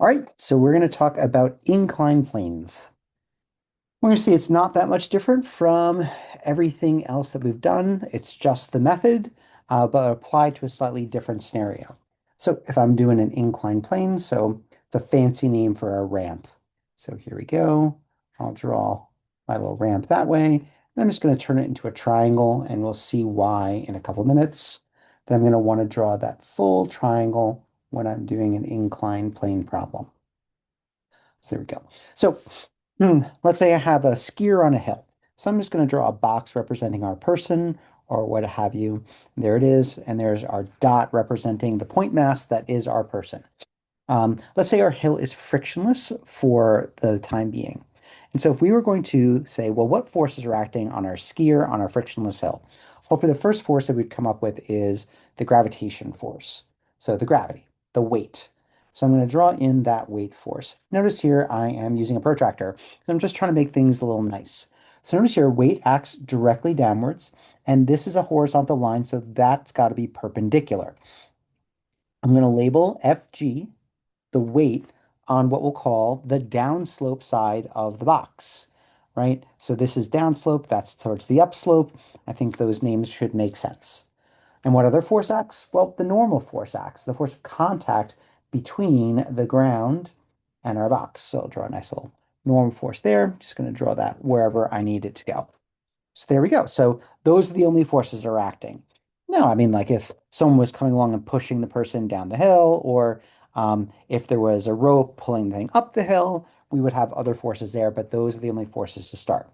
All right, so we're going to talk about inclined planes. We're going to see it's not that much different from everything else that we've done. It's just the method, but applied to a slightly different scenario. So if I'm doing an inclined plane, so the fancy name for a ramp. So here we go. I'll draw my little ramp that way. And I'm just going to turn it into a triangle, and we'll see why in a couple minutes. Then I'm going to want to draw that full triangle when I'm doing an inclined plane problem. So there we go. So let's say I have a skier on a hill. So I'm just going to draw a box representing our person or what have you. There it is. And there's our dot representing the point mass that is our person. Let's say our hill is frictionless for the time being. And so if we were going to say, well, what forces are acting on our skier on our frictionless hill? Hopefully the first force that we'd come up with is the gravitation force. So the gravity, the weight. So I'm going to draw in that weight force. Notice here I am using a protractor. I'm just trying to make things a little nice. So notice here weight acts directly downwards, and this is a horizontal line, so that's got to be perpendicular. I'm going to label FG the weight on what we'll call the downslope side of the box, right? So this is downslope, that's towards the upslope. I think those names should make sense. And what other force acts? Well, the normal force acts, the force of contact between the ground and our box. So I'll draw a nice little normal force there. Just going to draw that wherever I need it to go. So there we go. So those are the only forces that are acting. No, I mean, like if someone was coming along and pushing the person down the hill, or if there was a rope pulling the thing up the hill, we would have other forces there, but those are the only forces to start.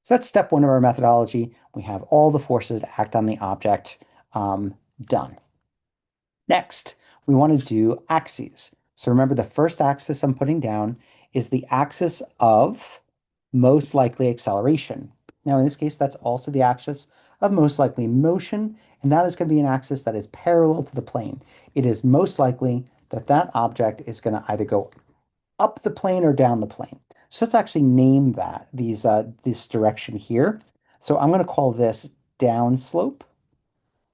So that's step one of our methodology. We have all the forces that act on the object done. Next, we want to do axes. So remember the first axis I'm putting down is the axis of most likely acceleration. Now, in this case, that's also the axis of most likely motion, and that is going to be an axis that is parallel to the plane. It is most likely that that object is going to either go up the plane or down the plane. So let's actually name that this direction here. So I'm going to call this down slope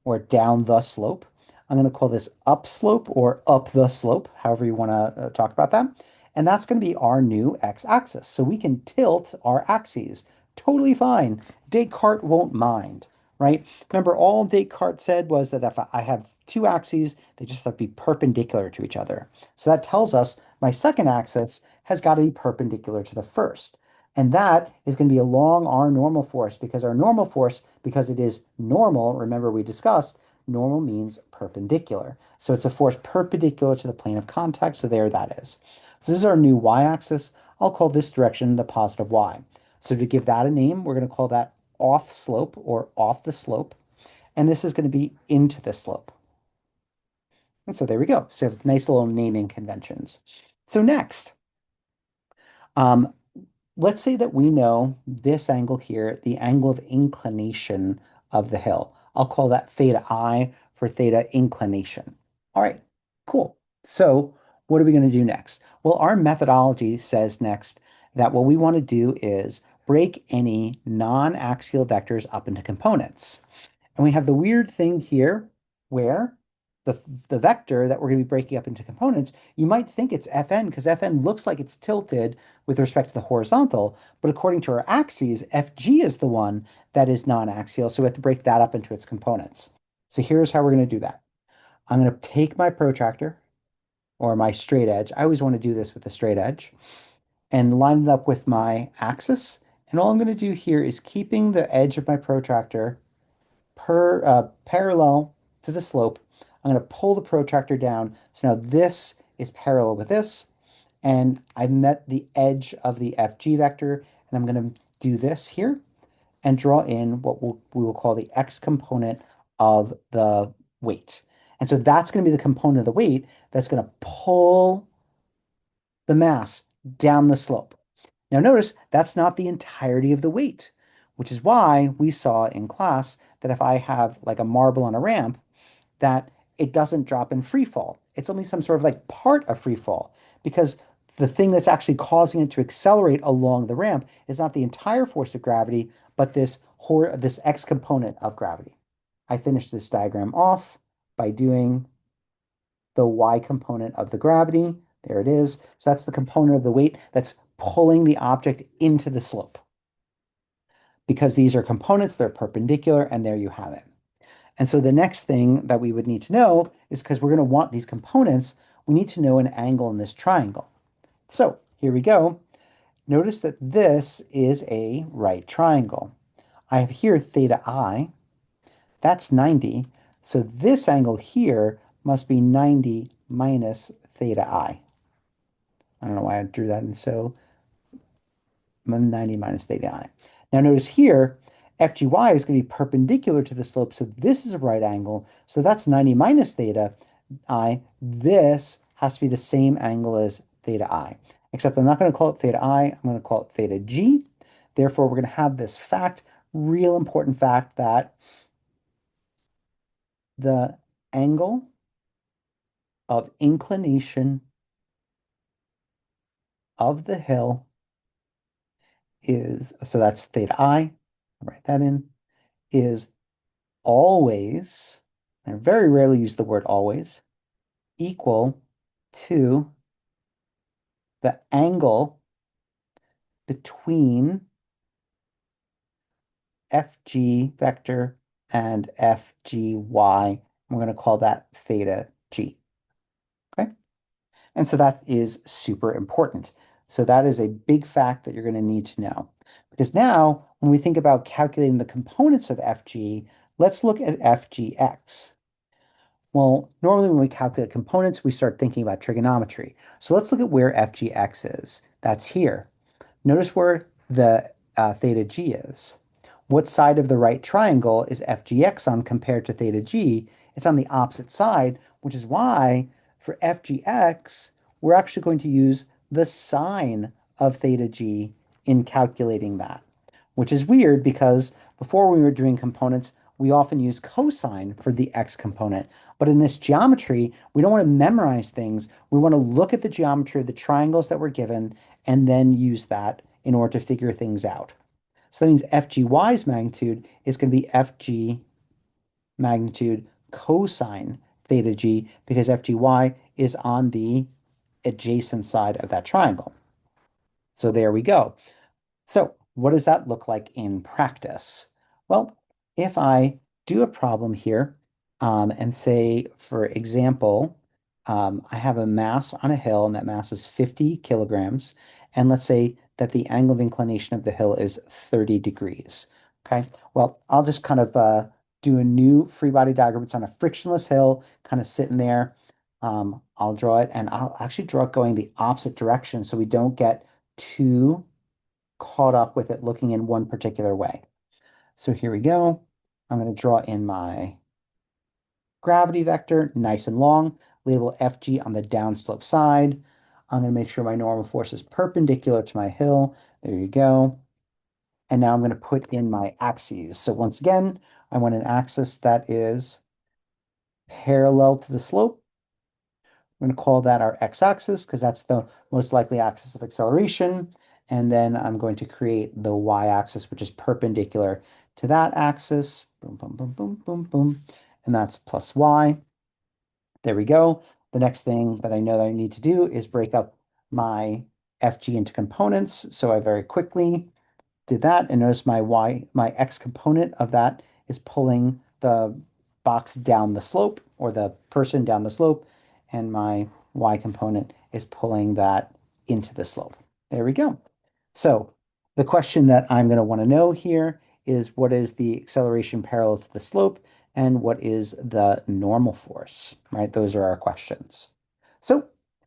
or down the slope. I'm going to call this upslope or up the slope, however you want to talk about that. And that's going to be our new x-axis. So we can tilt our axes. Totally fine. Descartes won't mind, right? Remember, all Descartes said was that if I have two axes, they just have to be perpendicular to each other. So that tells us my second axis has got to be perpendicular to the first. And that is going to be along our normal force because our normal force, because it is normal, remember we discussed, normal means perpendicular. So it's a force perpendicular to the plane of contact. So there that is. So this is our new y-axis. I'll call this direction the positive y. So to give that a name, we're going to call that off slope or off the slope. And this is going to be into the slope. And so there we go. So nice little naming conventions. So next, um, let's say that we know this angle here, the angle of inclination of the hill. I'll call that theta I for theta inclination. All right, cool. So what are we going to do next? Well, our methodology says next that what we want to do is break any non-axial vectors up into components. And we have the weird thing here where the vector that we're going to be breaking up into components, you might think it's Fn because Fn looks like it's tilted with respect to the horizontal, but according to our axes, Fg is the one that is non-axial, so we have to break that up into its components. So here's how we're going to do that. I'm going to take my protractor or my straight edge. I always want to do this with a straight edge and line it up with my axis. And all I'm going to do here is keeping the edge of my protractor parallel to the slope. I'm going to pull the protractor down. So now this is parallel with this, and I've met the edge of the FG vector, and I'm going to do this here and draw in what we will call the X component of the weight. And so that's going to be the component of the weight that's going to pull the mass down the slope. Now notice that's not the entirety of the weight, which is why we saw in class that if I have like a marble on a ramp, that it doesn't drop in free fall. It's only some sort of like part of free fall because the thing that's actually causing it to accelerate along the ramp is not the entire force of gravity, but this x component of gravity. I finished this diagram off by doing the y component of the gravity. There it is. So that's the component of the weight that's pulling the object into the slope. Because these are components, they're perpendicular, and there you have it. And so the next thing that we would need to know is because we're going to want these components, we need to know an angle in this triangle. So here we go. Notice that this is a right triangle. I have here theta I, that's 90. So this angle here must be 90 minus theta I. I don't know why I drew that in so 90 minus theta I. Now notice here, FGY is going to be perpendicular to the slope, so this is a right angle. So that's 90 minus theta I. This has to be the same angle as theta I, except I'm not going to call it theta I, I'm going to call it theta G. Therefore, we're going to have this fact, real important fact, that the angle of inclination of the hill is, so that's theta I, I'll write that in, is always, I very rarely use the word always, equal to the angle between FG vector and FGY. We're going to call that theta G. Okay. And so that is super important. So that is a big fact that you're going to need to know. Because now, when we think about calculating the components of FG, let's look at FGX. Well, normally when we calculate components, we start thinking about trigonometry. So let's look at where FGX is. That's here. Notice where the theta G is. What side of the right triangle is FGX on compared to theta G? It's on the opposite side, which is why for FGX, we're actually going to use the sine of theta G in calculating that, which is weird because before we were doing components, we often use cosine for the x component. But in this geometry, we don't want to memorize things. We want to look at the geometry of the triangles that we're given and then use that in order to figure things out. So that means FGY's magnitude is going to be FG magnitude cosine theta G because FGY is on the adjacent side of that triangle. So there we go. So what does that look like in practice? Well, if I do a problem here and say, for example, I have a mass on a hill and that mass is 50 kilograms. And let's say that the angle of inclination of the hill is 30 degrees. Okay, well, I'll just kind of do a new free body diagram. It's on a frictionless hill, kind of sitting there. I'll draw it and I'll actually draw it going the opposite direction so we don't get too caught up with it looking in one particular way. So here we go. I'm going to draw in my gravity vector, nice and long, label FG on the downslope side. I'm going to make sure my normal force is perpendicular to my hill. There you go. And now I'm going to put in my axes. So once again, I want an axis that is parallel to the slope. I'm going to call that our x-axis because that's the most likely axis of acceleration. And then I'm going to create the y-axis, which is perpendicular to that axis. Boom, boom, boom, boom, boom, boom. And that's plus y. There we go. The next thing that I know that I need to do is break up my FG into components. So I very quickly did that. And notice my x component of that is pulling the box down the slope or the person down the slope. And my y component is pulling that into the slope. There we go. So the question that I'm going to want to know here is what is the acceleration parallel to the slope and what is the normal force, right? Those are our questions. So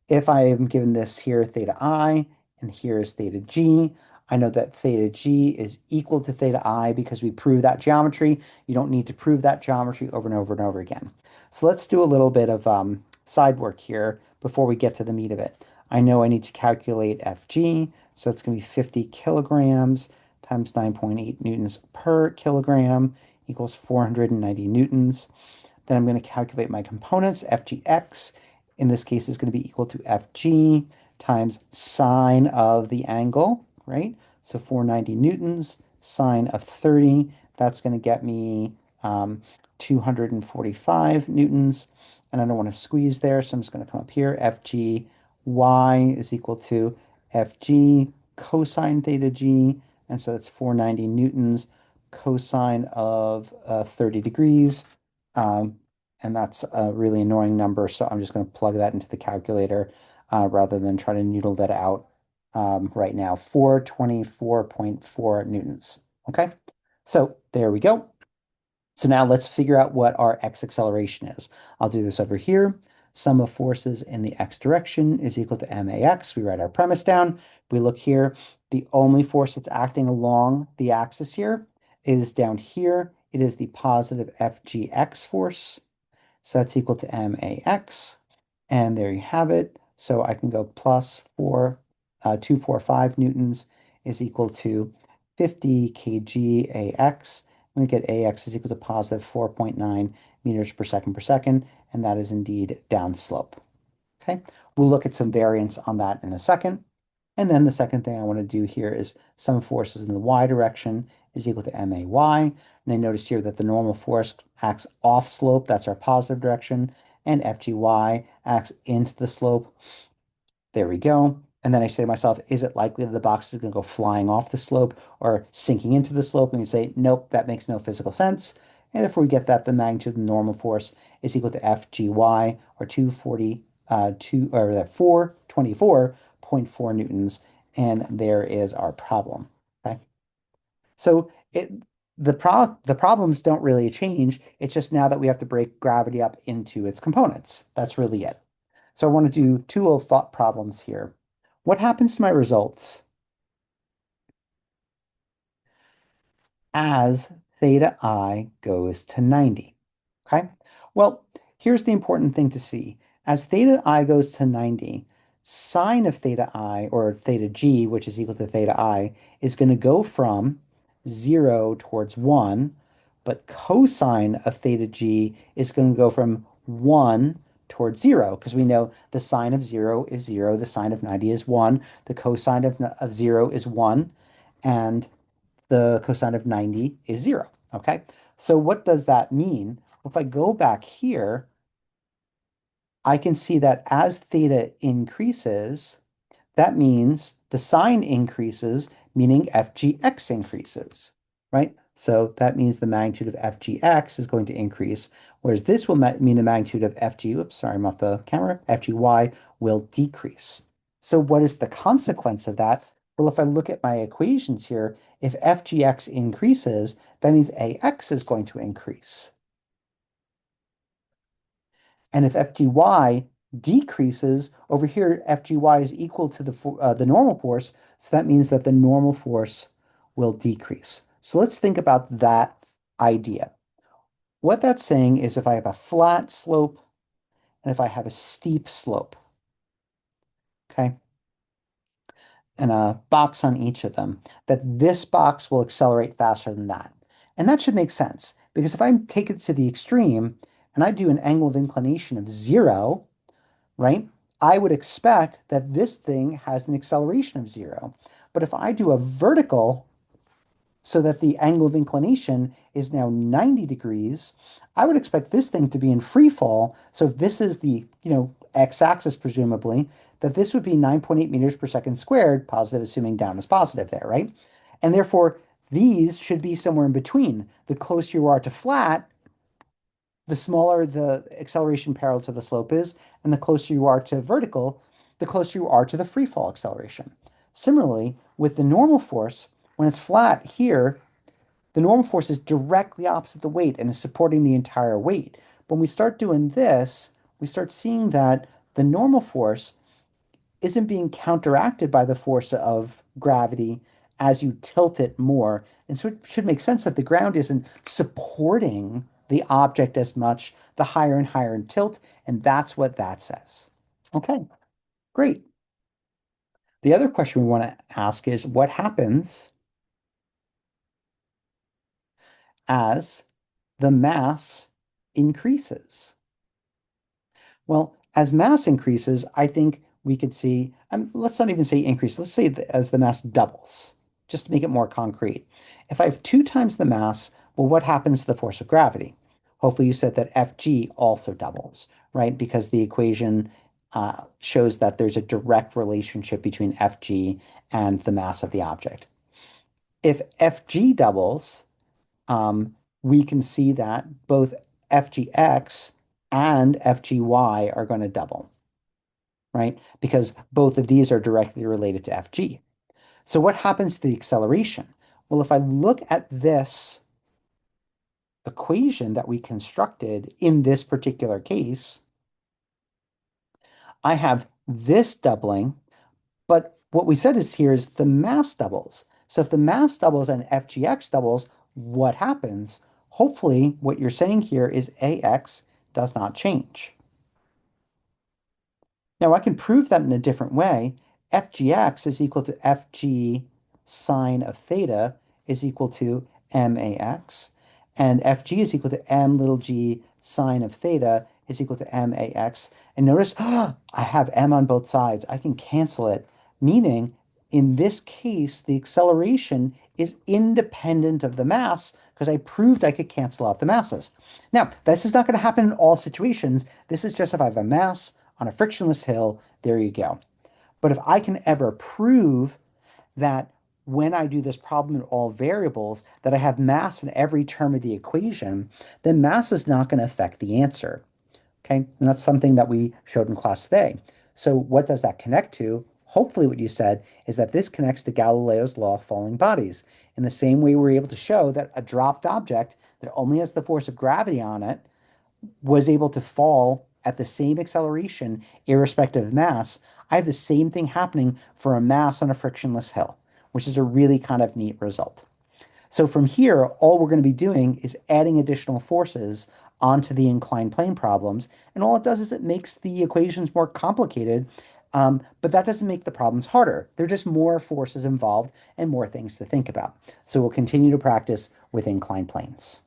if I am given this here theta I and here is theta G, I know that theta G is equal to theta I because we proved that geometry. You don't need to prove that geometry over and over and over again. So let's do a little bit of side work here before we get to the meat of it. I know I need to calculate FG, so it's going to be 50 kilograms times 9.8 newtons per kilogram equals 490 newtons. Then I'm going to calculate my components. FGX, in this case, is going to be equal to FG times sine of the angle, right? So 490 newtons, sine of 30, that's going to get me 245 newtons. And I don't want to squeeze there, so I'm just going to come up here, FG y is equal to Fg cosine theta g, and so that's 490 newtons cosine of 30 degrees. Um, and that's a really annoying number, so I'm just going to plug that into the calculator rather than try to noodle that out right now. 424.4 newtons. Okay, so there we go. So now let's figure out what our x acceleration is. I'll do this over here. Sum of forces in the x direction is equal to max. We write our premise down. We look here. The only force that's acting along the axis here is down here. It is the positive FGX force. So that's equal to max. And there you have it. So I can go plus 245 newtons is equal to 50 kg AX. We get AX is equal to positive 4.9 meters per second per second, and that is indeed downslope. Okay, we'll look at some variance on that in a second. And then the second thing I want to do here is sum of forces in the y direction is equal to MAY. And I notice here that the normal force acts off slope, that's our positive direction, and FGY acts into the slope. There we go. And then I say to myself, is it likely that the box is going to go flying off the slope or sinking into the slope? And we say, nope, that makes no physical sense. And therefore we get that the magnitude of the normal force is equal to FGY, or 424.4 newtons. And there is our problem. Okay. So the problems don't really change. It's just now that we have to break gravity up into its components. That's really it. So I want to do two little thought problems here. What happens to my results as theta I goes to 90? Okay. Well, here's the important thing to see. As theta I goes to 90, sine of theta I, or theta g, which is equal to theta I, is going to go from 0 towards 1, but cosine of theta g is going to go from 1 towards 0, because we know the sine of 0 is 0, the sine of 90 is 1, the cosine of 0 is 1, and the cosine of 90 is 0. Okay, so what does that mean? Well, if I go back here, I can see that as theta increases, that means the sine increases, meaning FGX increases, right? So that means the magnitude of FGX is going to increase, whereas this will mean the magnitude of FG, oops, sorry, I'm off the camera, FGY will decrease. So what is the consequence of that? Well, if I look at my equations here, if FGX increases, that means AX is going to increase. And if FGY decreases, over here, FGY is equal to the normal force. So that means that the normal force will decrease. So let's think about that idea. What that's saying is if I have a flat slope and if I have a steep slope, okay, and a box on each of them, that this box will accelerate faster than that. And that should make sense because if I take it to the extreme and I do an angle of inclination of 0, right? I would expect that this thing has an acceleration of 0. But if I do a vertical so that the angle of inclination is now 90 degrees, I would expect this thing to be in free fall. So if this is the, x-axis presumably, that this would be 9.8 meters per second squared, positive assuming down is positive there, right? And therefore, these should be somewhere in between. The closer you are to flat, the smaller the acceleration parallel to the slope is, and the closer you are to vertical, the closer you are to the free fall acceleration. Similarly, with the normal force, when it's flat here, the normal force is directly opposite the weight and is supporting the entire weight. When we start doing this, we start seeing that the normal force isn't being counteracted by the force of gravity as you tilt it more. And so it should make sense that the ground isn't supporting the object as much the higher and higher in tilt. And that's what that says. Okay, great. The other question we want to ask is what happens as the mass increases? Well, as mass increases, I think we could see, let's not even say increase, let's say as the mass doubles, just to make it more concrete. If I have 2 times the mass, well, what happens to the force of gravity? Hopefully you said that Fg also doubles, right? Because the equation shows that there's a direct relationship between Fg and the mass of the object. If Fg doubles, we can see that both Fgx and Fgy are going to double, right? Because both of these are directly related to Fg. So what happens to the acceleration? Well, if I look at this equation that we constructed in this particular case, I have this doubling, but what we said is here is the mass doubles. So if the mass doubles and FGX doubles, what happens? Hopefully, what you're saying here is AX does not change. Now I can prove that in a different way. FGX is equal to FG sine of theta is equal to MAX, and FG is equal to M little g sine of theta is equal to MAX. And notice I have M on both sides. I can cancel it, meaning in this case, the acceleration is independent of the mass because I proved I could cancel out the masses. Now, this is not going to happen in all situations. This is just if I have a mass on a frictionless hill, there you go. But if I can ever prove that when I do this problem in all variables, that I have mass in every term of the equation, then mass is not going to affect the answer. Okay, and that's something that we showed in class today. So what does that connect to? Hopefully what you said is that this connects to Galileo's law of falling bodies. In the same way we were able to show that a dropped object that only has the force of gravity on it was able to fall at the same acceleration, irrespective of mass. I have the same thing happening for a mass on a frictionless hill, which is a really kind of neat result. So from here, all we're going to be doing is adding additional forces onto the inclined plane problems. And all it does is it makes the equations more complicated, but that doesn't make the problems harder. There are just more forces involved and more things to think about. So we'll continue to practice with inclined planes.